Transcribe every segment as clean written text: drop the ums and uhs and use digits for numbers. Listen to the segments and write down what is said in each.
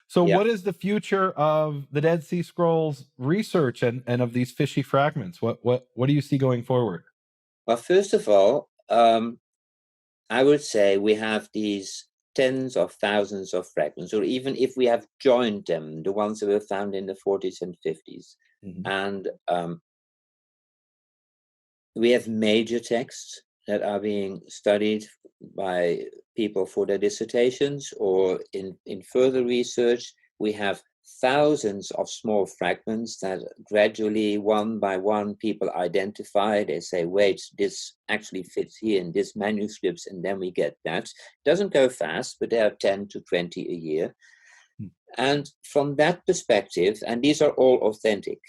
So Yeah. what is the future of the Dead Sea Scrolls research and of these fishy fragments? What do you see going forward? Well, first of all, I would say we have these tens of thousands of fragments, or even if we have joined them, the ones that were found in the 40s and 50s, Mhm. and we have major texts that are being studied by people for their dissertations, or in further research, we have thousands of small fragments that gradually, one by one, people identify. They say, wait, this actually fits here in this manuscripts, and then we get that. It doesn't go fast, but there are 10 to 20 a year. Mm. And from that perspective, and these are all authentic,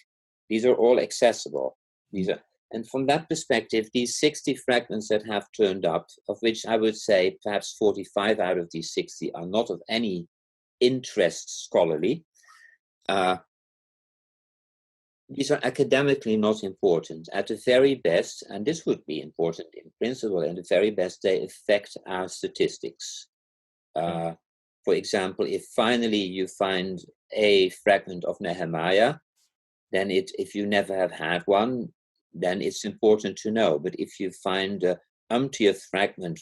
these are all accessible, these Mm. are, and from that perspective, these 60 fragments that have turned up, of which I would say perhaps 45 out of these 60 are not of any interest scholarly. These are academically not important. At the very best, and this would be important in principle, and the very best, they affect our statistics. Yeah. For example, if finally you find a fragment of Nehemiah, then if you never have had one, then it's important to know. But if you find a umpteenth fragment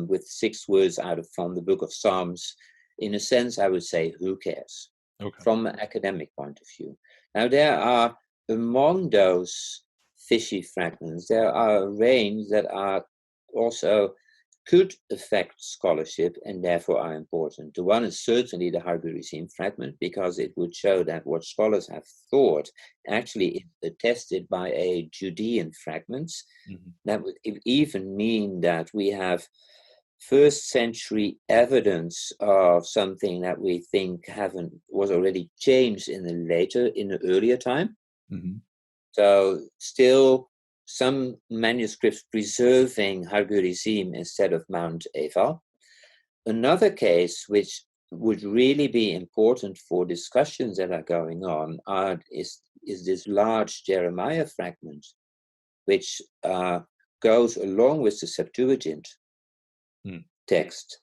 with 6 words from the book of Psalms, in a sense, I would say, who cares? Okay. From an academic point of view. Now, there are among those fishy fragments, there are a range that are also could affect scholarship and therefore are important. The one is certainly the Hargerisine fragment, because it would show that what scholars have thought actually is attested by a Judean fragments. Mhm. That would even mean that we have first century evidence of something that we think was already changed in the earlier time. Mhm. So still some manuscripts preserving Hargerisime instead of Mount Eva. Another case which would really be important for discussions that are going on is this large Jeremiah fragment, which goes along with the Septuagint Mm. text,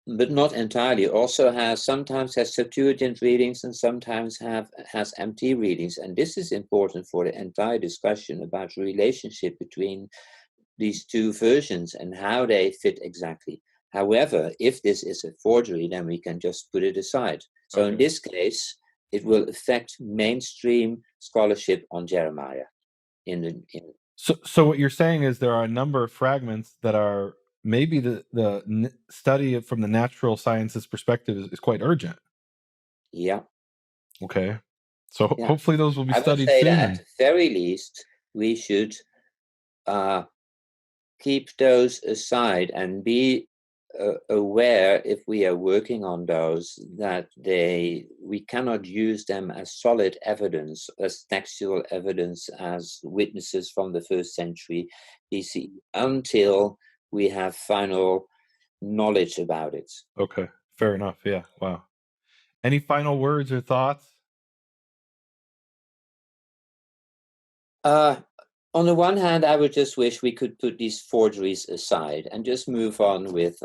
but not entirely. Also sometimes has Septuagint readings and sometimes has MT readings, and this is important for the entire discussion about the relationship between these two versions and how they fit exactly. However, if this is a forgery, then we can just put it aside. So in Okay. this case, it will affect mainstream scholarship on Jeremiah. So what you're saying is there are a number of fragments that are maybe the study from the natural sciences perspective is quite urgent. Yeah, Okay. So yeah. hopefully those will be I would studied say that soon. at the very least, we should uh, keep those aside and be aware, if we are working on those, that we cannot use them as solid evidence, as textual evidence, as witnesses from the 1st century BC until we have final knowledge about it. Okay. Fair enough. Yeah. Wow. Any final words or thoughts? Uh, on the one hand, I would just wish we could put these forgeries aside and just move on with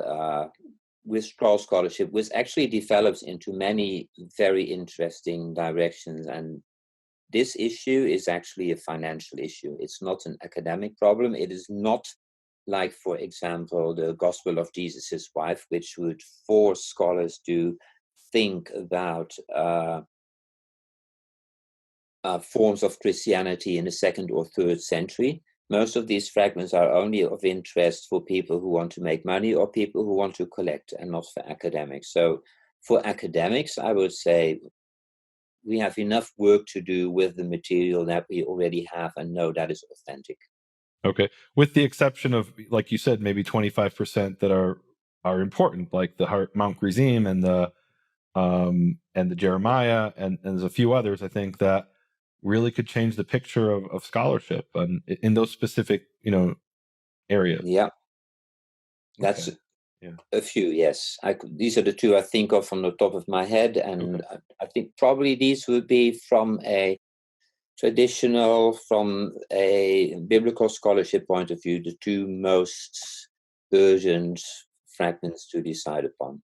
scroll scholarship, which actually develops into many very interesting directions. And this issue is actually a financial issue. It's not an academic problem. It is not like, for example, the Gospel of Jesus' Wife, which would force scholars to think about forms of Christianity in the 2nd or 3rd century. Most of these fragments are only of interest for people who want to make money or people who want to collect, and not for academics. So for academics, I would say we have enough work to do with the material that we already have and know that is authentic. Okay. With the exception of, like you said, maybe 25% that are important, like the Mount Gerizim and the Jeremiah, and there's a few others I think that really could change the picture of scholarship in those specific areas. Yeah, Okay. that's Yeah. a few, yes. These are the two I think of from the top of my head, Okay. and I think probably these would be from a biblical scholarship point of view, the two most urgent fragments to decide upon.